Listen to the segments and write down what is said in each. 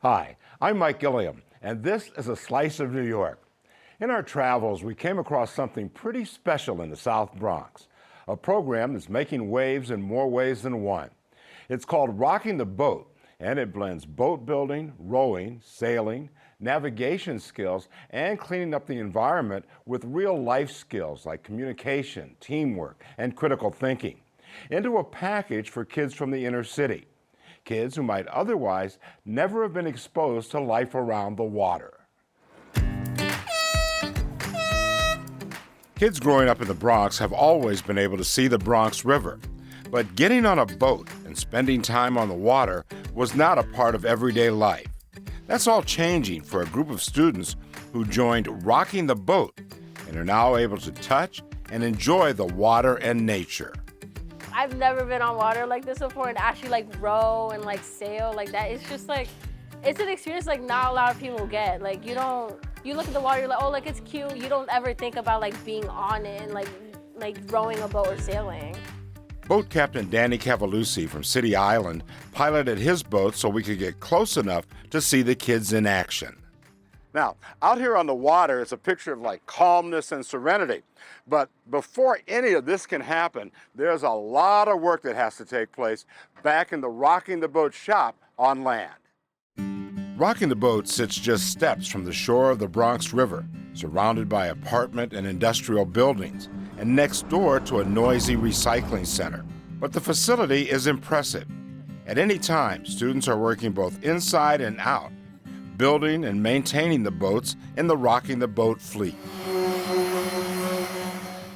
Hi, I'm Mike Gilliam, and this is a Slice of New York. In our travels, we came across something pretty special in the South Bronx, a program that's making waves in more ways than one. It's called Rocking the Boat, and it blends boat building, rowing, sailing, navigation skills, and cleaning up the environment with real life skills like communication, teamwork, and critical thinking into a package for kids from the inner city. Kids who might otherwise never have been exposed to life around the water. Kids growing up in the Bronx have always been able to see the Bronx River, but getting on a boat and spending time on the water was not a part of everyday life. That's all changing for a group of students who joined Rocking the Boat and are now able to touch and enjoy the water and nature. I've never been on water like this before and actually like row and like sail like that. It's just like, it's an experience like not a lot of people get. Like you look at the water, you're like, oh, like it's cute. You don't ever think about like being on it and like rowing a boat or sailing. Boat Captain Danny Cavalucci from City Island piloted his boat so we could get close enough to see the kids in action. Now, out here on the water, it's a picture of like calmness and serenity. But before any of this can happen, there's a lot of work that has to take place back in the Rocking the Boat shop on land. Rocking the Boat sits just steps from the shore of the Bronx River, surrounded by apartment and industrial buildings, and next door to a noisy recycling center. But the facility is impressive. At any time, students are working both inside and out, building and maintaining the boats in the Rocking the Boat fleet.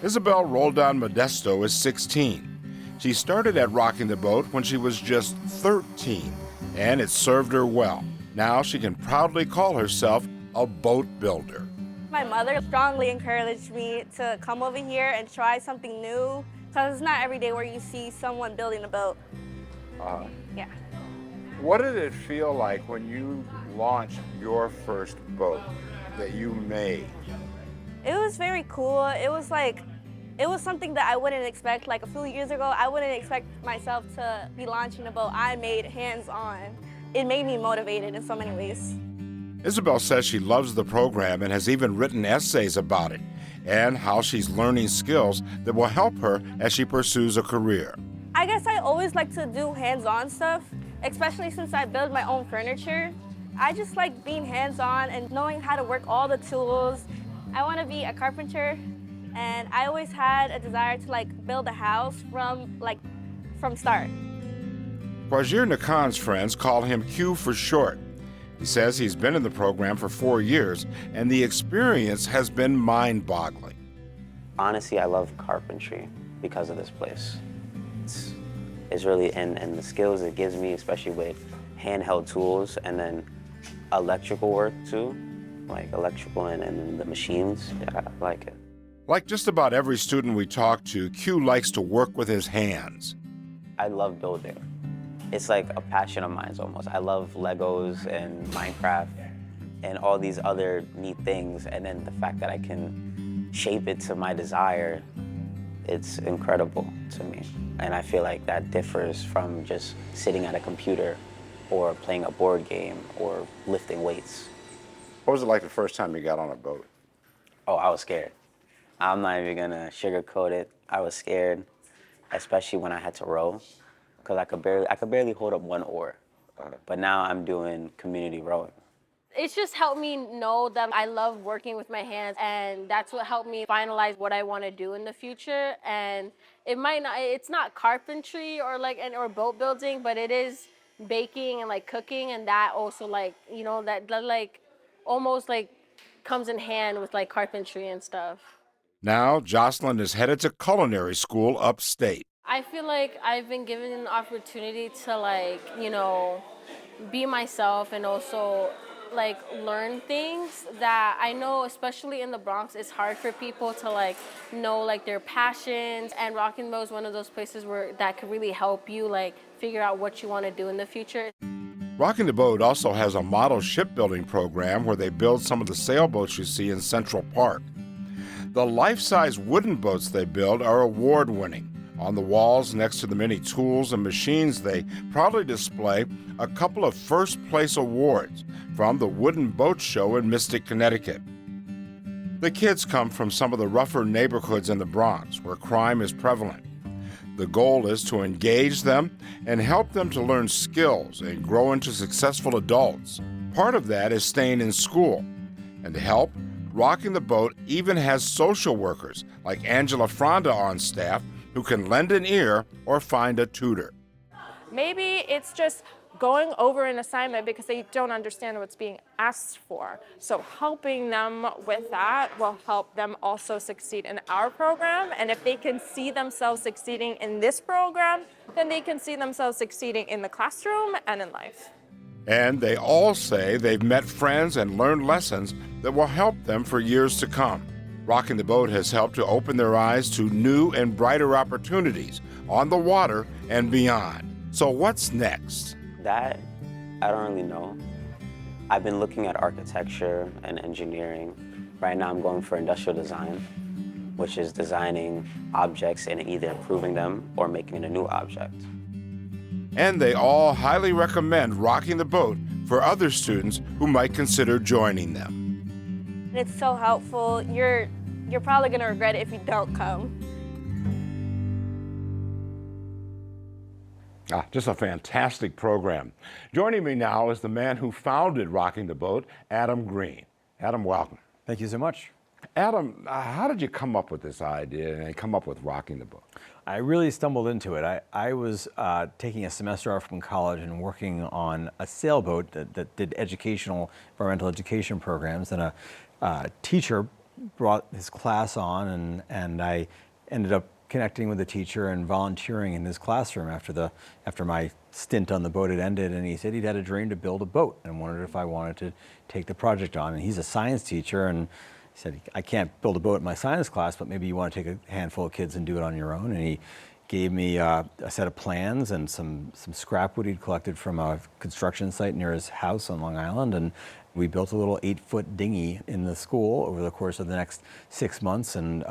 Isabel Roldan Modesto is 16. She started at Rocking the Boat when she was just 13, and it served her well. Now she can proudly call herself a boat builder. My mother strongly encouraged me to come over here and try something new, because it's not every day where you see someone building a boat. Yeah. What did it feel like when you launched your first boat that you made? It was very cool. It was something that I wouldn't expect. Like a few years ago, I wouldn't expect myself to be launching a boat I made hands-on. It made me motivated in so many ways. Isabel says she loves the program and has even written essays about it and how she's learning skills that will help her as she pursues a career. I guess I always like to do hands-on stuff, especially since I build my own furniture. I just like being hands-on and knowing how to work all the tools. I want to be a carpenter, and I always had a desire to build a house from start. Quajir Nakan's friends call him Q for short. He says he's been in the program for 4 years, and the experience has been mind-boggling. Honestly, I love carpentry because of this place. It's really, and the skills it gives me, especially with handheld tools and then electrical work too, like electrical and the machines. Yeah, I like it. Like just about every student we talk to, Q likes to work with his hands. I love building. It's like a passion of mine almost. I love Legos and Minecraft and all these other neat things, and then the fact that I can shape it to my desire, it's incredible to me. And I feel like that differs from just sitting at a computer or playing a board game or lifting weights. What was it like the first time you got on a boat? Oh, I was scared. I'm not even gonna sugarcoat it. I was scared, especially when I had to row, because I could barely hold up one oar. But now I'm doing community rowing. It's just helped me know that I love working with my hands, and that's what helped me finalize what I want to do in the future. And it's not carpentry or boat building, but it is baking and cooking, and that also that almost comes in hand with carpentry and stuff. Now, Joselin is headed to culinary school upstate. I feel like I've been given an opportunity to be myself and also like learn things that I know, especially in the Bronx, it's hard for people to like know like their passions, and Rocking the Boat is one of those places where that could really help you like figure out what you want to do in the future. Rocking the Boat also has a model shipbuilding program where they build some of the sailboats you see in Central Park. The life-size wooden boats they build are award-winning. On the walls next to the many tools and machines, they proudly display a couple of first-place awards from the Wooden Boat Show in Mystic, Connecticut. The kids come from some of the rougher neighborhoods in the Bronx, where crime is prevalent. The goal is to engage them and help them to learn skills and grow into successful adults. Part of that is staying in school. And to help, Rocking the Boat even has social workers like Angela Fronda on staff who can lend an ear or find a tutor. Maybe it's just going over an assignment because they don't understand what's being asked for. So helping them with that will help them also succeed in our program. And if they can see themselves succeeding in this program, then they can see themselves succeeding in the classroom and in life. And they all say they've met friends and learned lessons that will help them for years to come. Rocking the Boat has helped to open their eyes to new and brighter opportunities on the water and beyond. So what's next? That, I don't really know. I've been looking at architecture and engineering. Right now I'm going for industrial design, which is designing objects and either improving them or making it a new object. And they all highly recommend Rocking the Boat for other students who might consider joining them. It's so helpful. You're probably gonna regret it if you don't come. Just a fantastic program. Joining me now is the man who founded Rocking the Boat, Adam Green. Adam, welcome. Thank you so much. Adam, how did you come up with this idea and come up with Rocking the Boat? I really stumbled into it. I was taking a semester off from college and working on a sailboat that did environmental education programs, and a teacher brought his class on, and I ended up connecting with the teacher and volunteering in his classroom after my stint on the boat had ended, and he said he'd had a dream to build a boat and wondered if I wanted to take the project on. And he's a science teacher, and he said, I can't build a boat in my science class, but maybe you want to take a handful of kids and do it on your own. And he gave me a set of plans and some scrap wood he'd collected from a construction site near his house on Long Island, and we built a little 8-foot dinghy in the school over the course of the next 6 months, and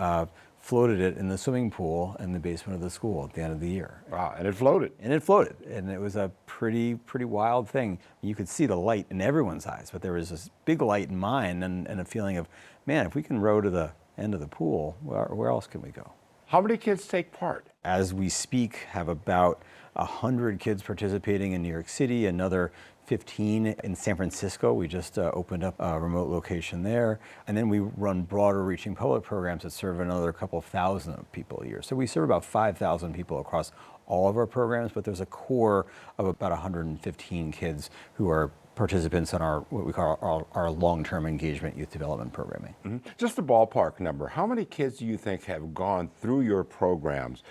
floated it in the swimming pool in the basement of the school at the end of the year. Wow, and it floated. And it floated, and it was a pretty wild thing. You could see the light in everyone's eyes, but there was this big light in mine, and a feeling of, man, if we can row to the end of the pool, where else can we go? How many kids take part? As we speak, have about 100 kids participating in New York City, another 15 in San Francisco. We just opened up a remote location there. And then we run broader reaching public programs that serve another couple of thousand people a year. So we serve about 5,000 people across all of our programs, but there's a core of about 115 kids who are participants in our, what we call our long-term engagement youth development programming. Mm-hmm. Just a ballpark number, how many kids do you think have gone through your programs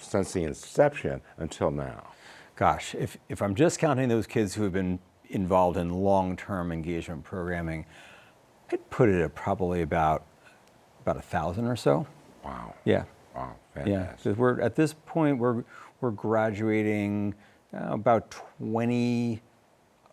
since the inception until now? Gosh, if I'm just counting those kids who have been involved in long-term engagement programming, I'd put it at probably about 1,000 or so. Wow. Yeah. Wow, fantastic. Yeah, because we're at this point we're graduating about 20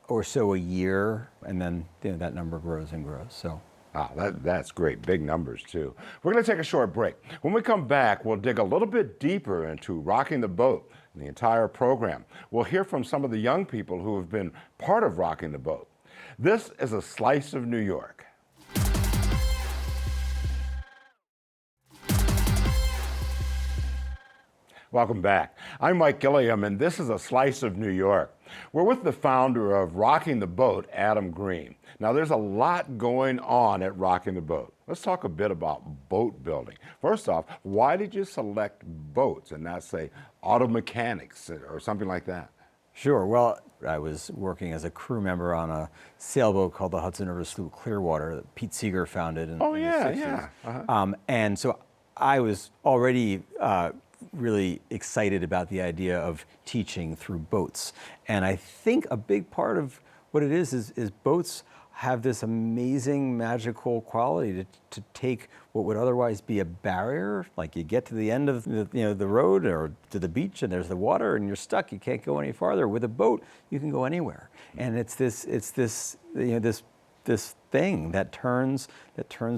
or so a year, and then that number grows and grows. So. Wow, that's great. Big numbers, too. We're going to take a short break. When we come back, we'll dig a little bit deeper into Rocking the Boat and the entire program. We'll hear from some of the young people who have been part of Rocking the Boat. This is a slice of New York. Welcome back. I'm Mike Gilliam, and this is a slice of New York. We're with the founder of Rocking the Boat, Adam Green. Now, there's a lot going on at Rocking the Boat. Let's talk a bit about boat building. First off, why did you select boats and not, say, auto mechanics or something like that? Sure. Well, I was working as a crew member on a sailboat called the Hudson River Sloop Clearwater that Pete Seeger founded in the 60s. Yeah. Uh-huh. And so I was already really excited about the idea of teaching through boats. And I think a big part of what it is boats have this amazing magical quality to take what would otherwise be a barrier, like you get to the end of the road or to the beach and there's the water and you're stuck, you can't go any farther. With a boat, you can go anywhere. And it's this thing that turns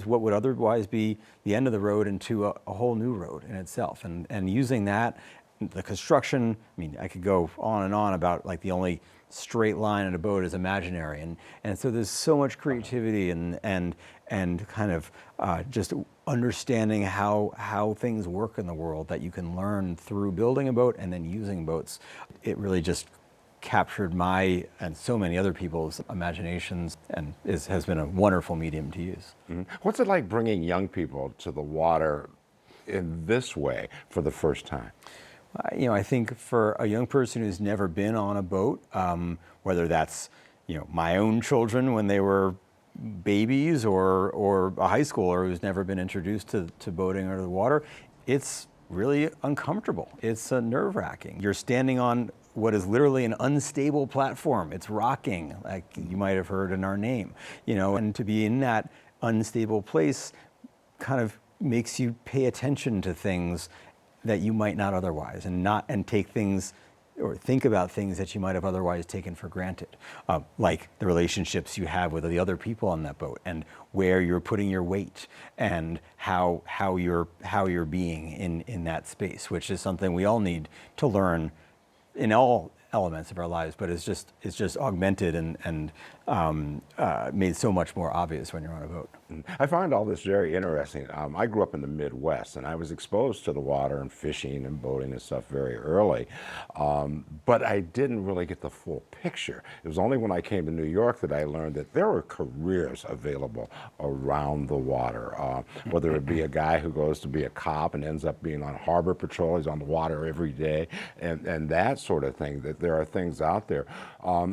what would otherwise be the end of the road into a whole new road in itself. And using that, the construction, I mean, I could go on and on about like the only straight line in a boat is imaginary, and so there's so much creativity and kind of just understanding how things work in the world that you can learn through building a boat and then using boats. It really just captured my and so many other people's imaginations and has been a wonderful medium to use. Mm-hmm. What's it like bringing young people to the water in this way for the first time? I think for a young person who's never been on a boat, whether that's my own children when they were babies or a high schooler who's never been introduced to boating or the water, it's really uncomfortable. It's nerve-wracking. You're standing on what is literally an unstable platform. It's rocking, like you might have heard in our name, and to be in that unstable place kind of makes you pay attention to things that you might not otherwise, and take things or think about things that you might have otherwise taken for granted, like the relationships you have with the other people on that boat, and where you're putting your weight, and how you're being in that space, which is something we all need to learn in all elements of our lives, but it's just augmented and made so much more obvious when you're on a boat. I find all this very interesting. I grew up in the Midwest, and I was exposed to the water and fishing and boating and stuff very early, but I didn't really get the full picture. It was only when I came to New York that I learned that there were careers available around the water, whether it be a guy who goes to be a cop and ends up being on harbor patrol, he's on the water every day, and that sort of thing, that there are things out there.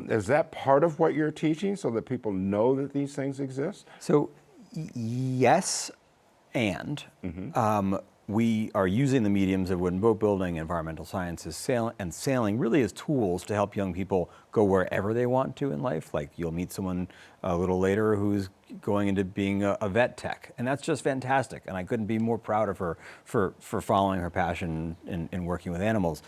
Is that part of what you're teaching so that people know that these things exist? So yes, and we are using the mediums of wooden boat building, environmental sciences, sailing really as tools to help young people go wherever they want to in life. Like you'll meet someone a little later who's going into being a vet tech, and that's just fantastic. And I couldn't be more proud of her for following her passion in working with animals.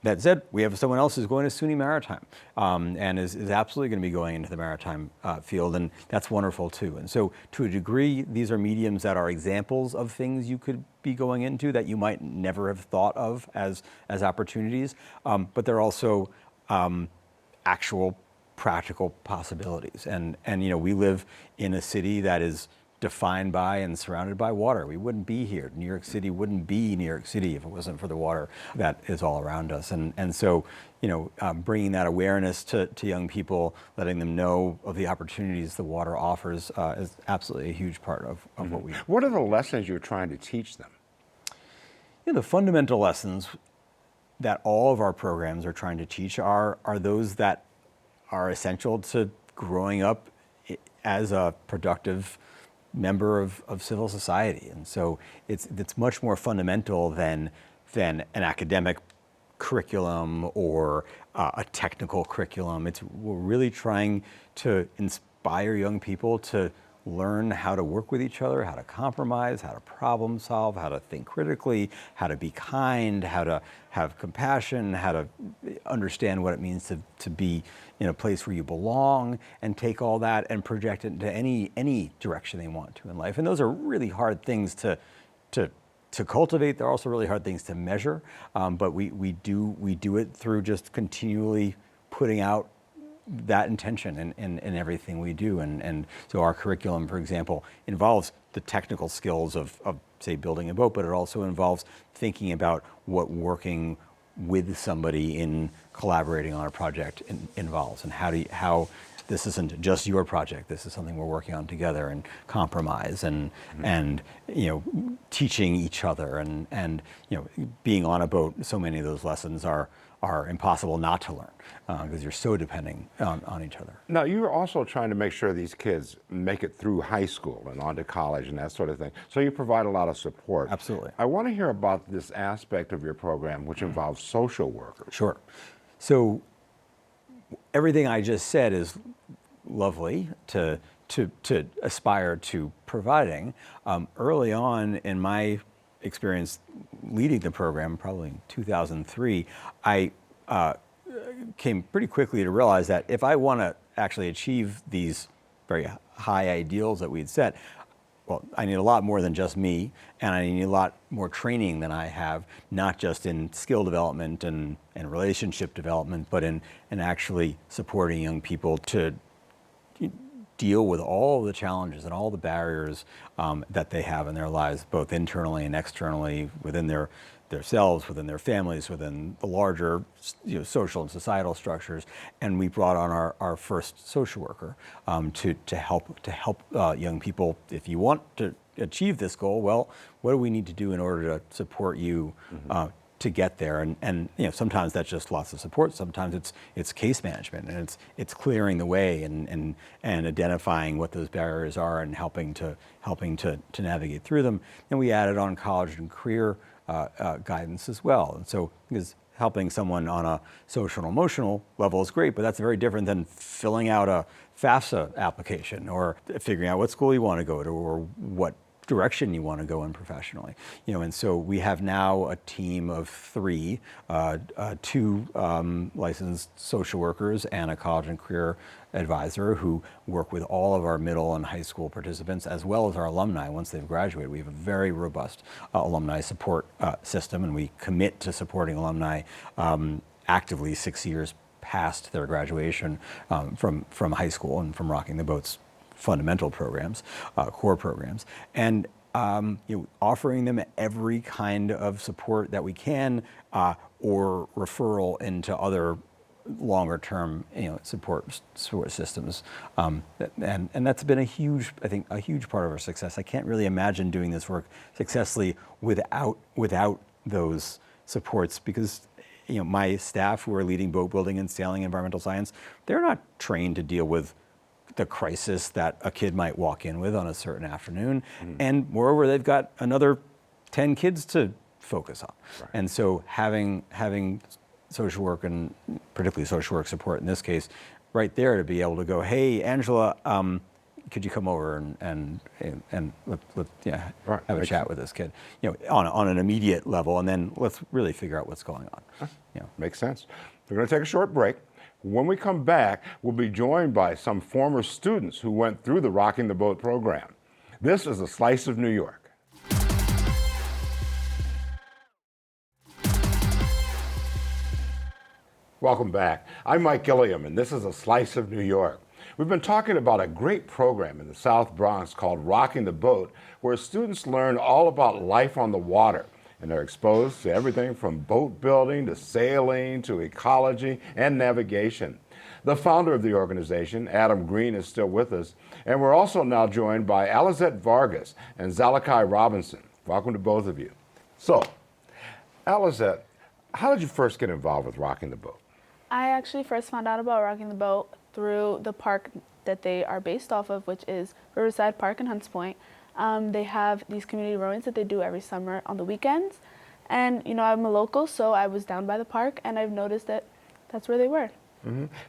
That said, we have someone else who's going to SUNY Maritime and is absolutely going to be going into the maritime field, and that's wonderful too. And so to a degree, these are mediums that are examples of things you could be going into that you might never have thought of as opportunities, but they're also actual practical possibilities. And we live in a city that is defined by and surrounded by water. We wouldn't be here. New York City wouldn't be New York City if it wasn't for the water that is all around us. And so, bringing that awareness to young people, letting them know of the opportunities the water offers is absolutely a huge part of what we do. What are the lessons you're trying to teach them? The fundamental lessons that all of our programs are trying to teach are those that are essential to growing up as a productive member of civil society. And so it's much more fundamental than an academic curriculum or a technical curriculum. We're really trying to inspire young people to learn how to work with each other, how to compromise, how to problem solve, how to think critically, how to be kind, how to have compassion, how to understand what it means to be in a place where you belong, and take all that and project it into any direction they want to in life. And those are really hard things to cultivate. They're also really hard things to measure, but we do it through just continually putting out that intention in everything we do. And so our curriculum, for example, involves the technical skills of say, building a boat, but it also involves thinking about what working with somebody in collaborating on a project involves, and how this isn't just your project, this is something we're working on together, and compromise and teaching each other and being on a boat. So many of those lessons are impossible not to learn because you're so depending on each other. Now, you're also trying to make sure these kids make it through high school and on to college and that sort of thing. So you provide a lot of support. Absolutely. I want to hear about this aspect of your program, which involves social workers. Sure. So everything I just said is lovely to aspire to providing. Early on in my experience leading the program, probably in 2003, I came pretty quickly to realize that if I want to actually achieve these very high ideals that we'd set, well, I need a lot more than just me, and I need a lot more training than I have, not just in skill development and relationship development, but in actually supporting young people to deal with all the challenges and all the barriers that they have in their lives, both internally and externally, within themselves, within their families, within the larger social and societal structures. And we brought on our first social worker to help young people. If you want to achieve this goal, well, what do we need to do in order to support you to get there? And sometimes that's just lots of support. Sometimes it's case management, and it's clearing the way and identifying what those barriers are and helping to navigate through them. And we added on college and career guidance as well. And so, because helping someone on a social and emotional level is great, but that's very different than filling out a FAFSA application or figuring out what school you want to go to or what direction you want to go in professionally. And so we have now a team of 3, 2 licensed social workers and a college and career advisor who work with all of our middle and high school participants, as well as our alumni once they've graduated. We have a very robust alumni support system, and we commit to supporting alumni actively 6 years past their graduation from high school and from Rocking the Boat's fundamental programs, core programs, and offering them every kind of support that we can, or referral into other longer-term support systems, and that's been a huge part of our success. I can't really imagine doing this work successfully without those supports, because my staff who are leading boat building and sailing environmental science, they're not trained to deal with the crisis that a kid might walk in with on a certain afternoon. And moreover, they've got another 10 kids to focus on. Right. And so having social work, and particularly social work support in this case, right there to be able to go, hey, Angela, could you come over and have a chat with this kid, on an immediate level, and then let's really figure out what's going on. Makes sense. We're going to take a short break. When we come back, we'll be joined by some former students who went through the Rocking the Boat program. This is a slice of New York. Welcome back. I'm Mike Gilliam, and this is a slice of New York. We've been talking about a great program in the South Bronx called Rocking the Boat, where students learn all about life on the water. And they're exposed to everything from boat building to sailing to ecology and navigation. The founder of the organization, Adam Green, is still with us. And we're also now joined by Alizette Vargas and Zalachi Robinson. Welcome to both of you. So, Alizette, how did you first get involved with Rocking the Boat? I actually first found out about Rocking the Boat through the park that they are based off of, which is Riverside Park in Hunts Point. They have these community rowings that they do every summer on the weekends. And, I'm a local, so I was down by the park, and I've noticed that that's where they were.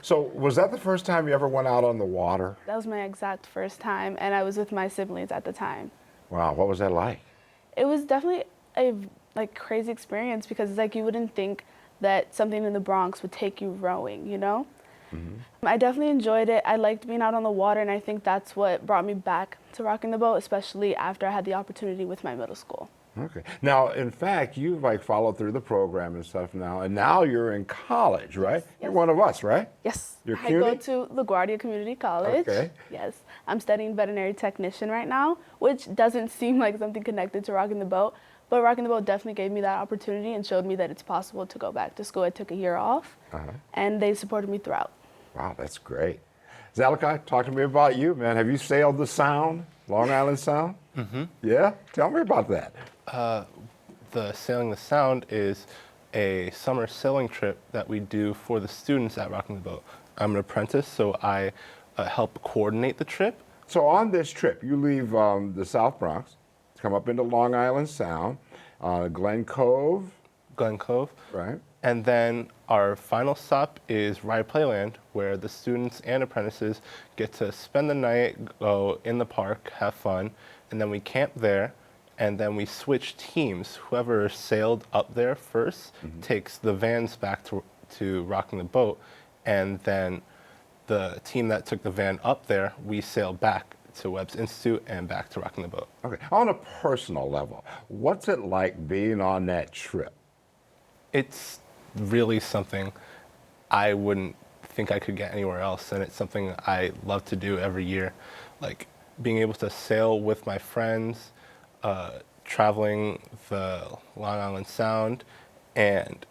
So was that the first time you ever went out on the water? That was my exact first time, and I was with my siblings at the time. Wow, what was that like? It was definitely a crazy experience, because it's you wouldn't think that something in the Bronx would take you rowing, I definitely enjoyed it. I liked being out on the water, and I think that's what brought me back to Rocking the Boat, especially after I had the opportunity with my middle school. Okay. Now, in fact, you've followed through the program and stuff now, and now you're in college, right? Yes. You're one of us, right? Yes. You're I go to LaGuardia Community College. Okay. Yes. I'm studying veterinary technician right now, which doesn't seem like something connected to Rocking the Boat, but Rocking the Boat definitely gave me that opportunity and showed me that it's possible to go back to school. I took a year off, and they supported me throughout. Wow, that's great. Zalachi, talk to me about you, man. Have you sailed the Sound, Long Island Sound? Yeah? Tell me about that. The Sailing the Sound is a summer sailing trip that we do for the students at Rocking the Boat. I'm an apprentice, so I help coordinate the trip. So on this trip, you leave the South Bronx, come up into Long Island Sound, Glen Cove. Glen Cove. Right. And then our final stop is Ride Playland, where the students and apprentices get to spend the night, go in the park, have fun, and then we camp there, and then we switch teams. Whoever sailed up there first takes the vans back to Rocking the Boat, and then the team that took the van up there, we sail back to Webb's Institute and back to Rocking the Boat. Okay, on a personal level, what's it like being on that trip? It's really something I wouldn't think I could get anywhere else, and it's something I love to do every year. Like being able to sail with my friends, traveling the Long Island Sound, and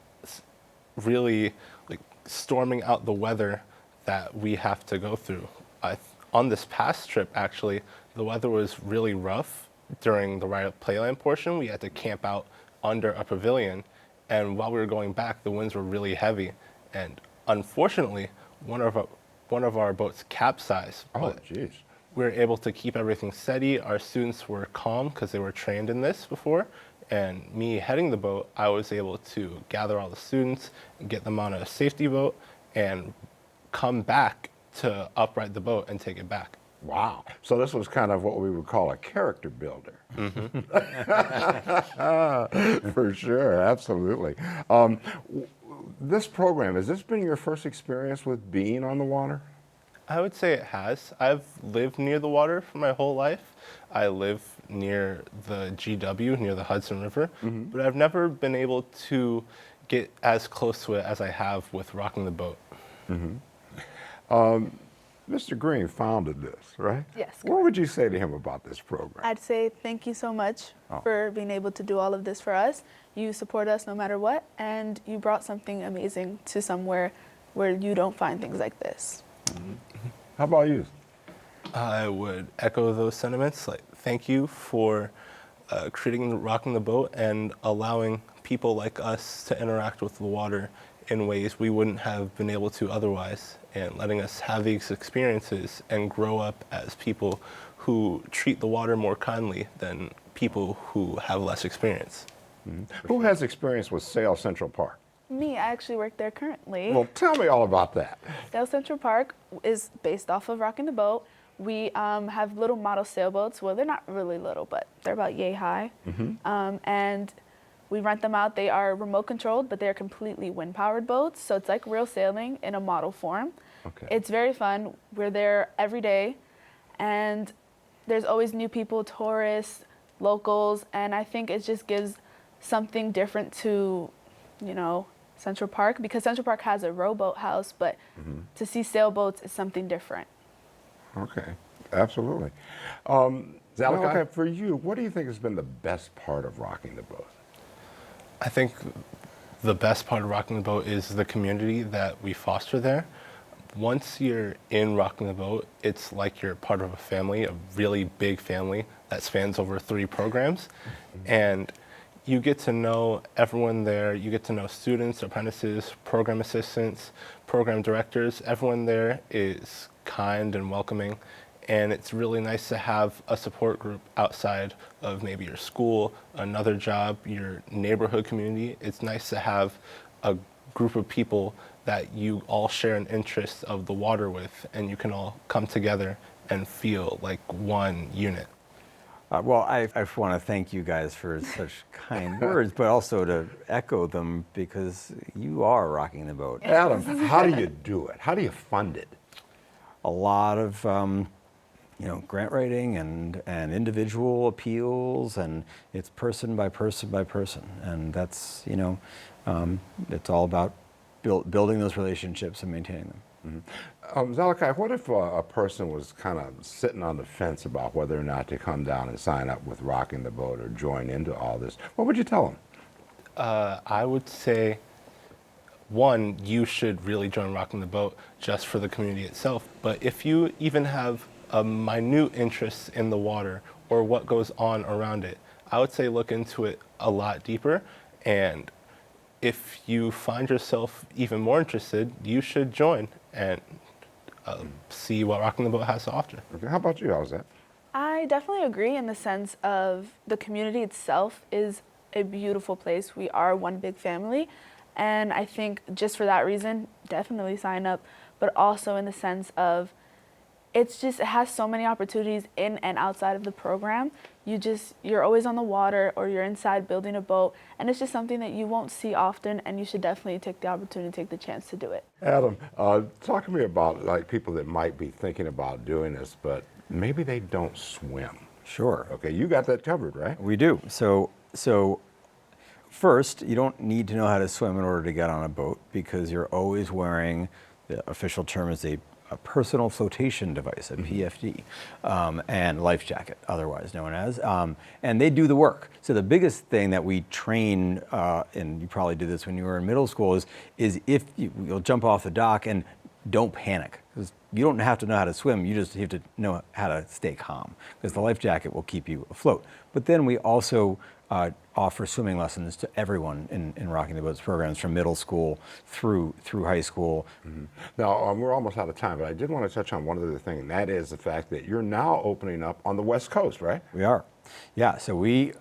really like storming out the weather that we have to go through. On this past trip, actually, the weather was really rough during the Ride Playland portion. We had to camp out under a pavilion, and while we were going back, the winds were really heavy, and unfortunately, one of our boats capsized. Oh, jeez. We were able to keep everything steady. Our students were calm because they were trained in this before, and me heading the boat, I was able to gather all the students, get them on a safety boat, and come back to upright the boat and take it back. Wow. So this was kind of what we would call a character builder. For sure, absolutely. This program, has this been your first experience with being on the water? I would say it has. I've lived near the water for my whole life. I live near the GW, near the Hudson River, but I've never been able to get as close to it as I have with Rocking the Boat. Mr. Green founded this, right? Yes, What would you say to him about this program? I'd say thank you so much for being able to do all of this for us. You support us no matter what, and you brought something amazing to somewhere where you don't find things like this. How about you? I would echo those sentiments. Like, thank you for creating Rocking the Boat and allowing people like us to interact with the water in ways we wouldn't have been able to otherwise, and letting us have these experiences and grow up as people who treat the water more kindly than people who have less experience. Who has experience with Sail Central Park? Me, I actually work there currently. Well, tell me all about that. Sail Central Park is based off of Rocking the Boat. We have little model sailboats. Well, they're not really little, but they're about yay high. And we rent them out. They are remote controlled, but they're completely wind powered boats. So it's like real sailing in a model form. Okay. It's very fun. We're there every day, and there's always new people, tourists, locals, and I think it just gives something different to, you know, Central Park, because Central Park has a rowboat house, but to see sailboats is something different. Okay, absolutely. Zalachi? Okay, for you, what do you think has been the best part of Rocking the Boat? I think the best part of Rocking the Boat is the community that we foster there. Once you're in Rocking the Boat, it's like you're part of a family, a really big family that spans over 3 programs. And you get to know everyone there. You get to know students, apprentices, program assistants, program directors. Everyone there is kind and welcoming. And it's really nice to have a support group outside of maybe your school, another job, your neighborhood community. It's nice to have a group of people that you all share an interest of the water with, and you can all come together and feel like one unit. Well, I want to thank you guys for such kind words, but also to echo them, because you are rocking the boat. Adam, how do you do it? How do you fund it? A lot of grant writing and individual appeals, and it's person by person by person, and that's it's all about building those relationships and maintaining them. Zalachi, what if a person was kind of sitting on the fence about whether or not to come down and sign up with Rocking the Boat or join into all this? What would you tell them? I would say, one, you should really join Rocking the Boat just for the community itself. But if you even have a minute interest in the water or what goes on around it, I would say look into it a lot deeper. And if you find yourself even more interested, you should join and see what Rocking the Boat has to offer. Okay, how about you, Alizette? I definitely agree in the sense of the community itself is a beautiful place. We are one big family, And I think just for that reason, definitely sign up, but also in the sense of it has so many opportunities in and outside of the program. You're always on the water or you're inside building a boat, and it's just something that you won't see often, and you should definitely take the opportunity, take the chance to do it. Adam, talk to me about like people that might be thinking about doing this, but maybe they don't swim. Sure. Okay, you got that covered, right? We do. So first, you don't need to know how to swim in order to get on a boat, because you're always wearing, the official term is a personal flotation device, a PFD, and life jacket, otherwise known as, and they do the work. So the biggest thing that we train, and you probably did this when you were in middle school, is if you'll jump off the dock and don't panic, because you don't have to know how to swim, you just have to know how to stay calm, because the life jacket will keep you afloat. But then we also offer swimming lessons to everyone in Rocking the Boats programs, from middle school through high school. Now, we're almost out of time, but I did want to touch on one other thing, and that is the fact that you're now opening up on the West Coast, right? We are. Yeah, so we,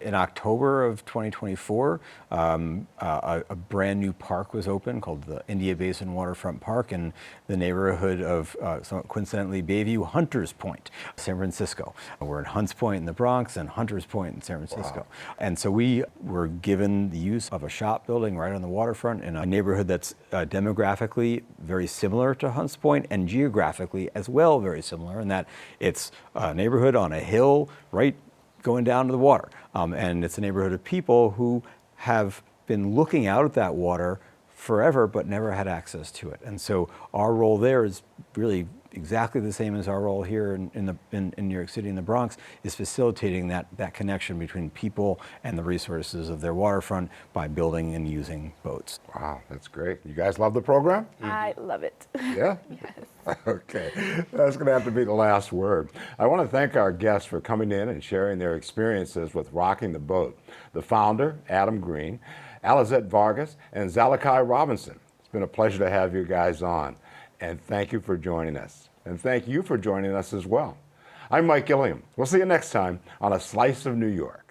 in October of 2024, a brand new park was opened called the India Basin Waterfront Park in the neighborhood of, somewhat coincidentally, Bayview, Hunters Point, San Francisco. We're in Hunts Point in the Bronx and Hunters Point in San Francisco. Wow. And so we were given the use of a shop building right on the waterfront in a neighborhood that's demographically very similar to Hunts Point, and geographically as well very similar, in that it's a neighborhood on a hill right going down to the water. And it's a neighborhood of people who have been looking out at that water forever but never had access to it. And so our role there is really exactly the same as our role here in New York City, in the Bronx, is facilitating that connection between people and the resources of their waterfront by building and using boats. Wow, that's great. You guys love the program? I love it. Yeah? Yes. Okay, that's going to have to be the last word. I want to thank our guests for coming in and sharing their experiences with Rocking the Boat. The founder, Adam Green, Alizette Vargas, and Zalachi Robinson. It's been a pleasure to have you guys on. And thank you for joining us. And thank you for joining us as well. I'm Mike Gilliam. We'll see you next time on A Slice of New York.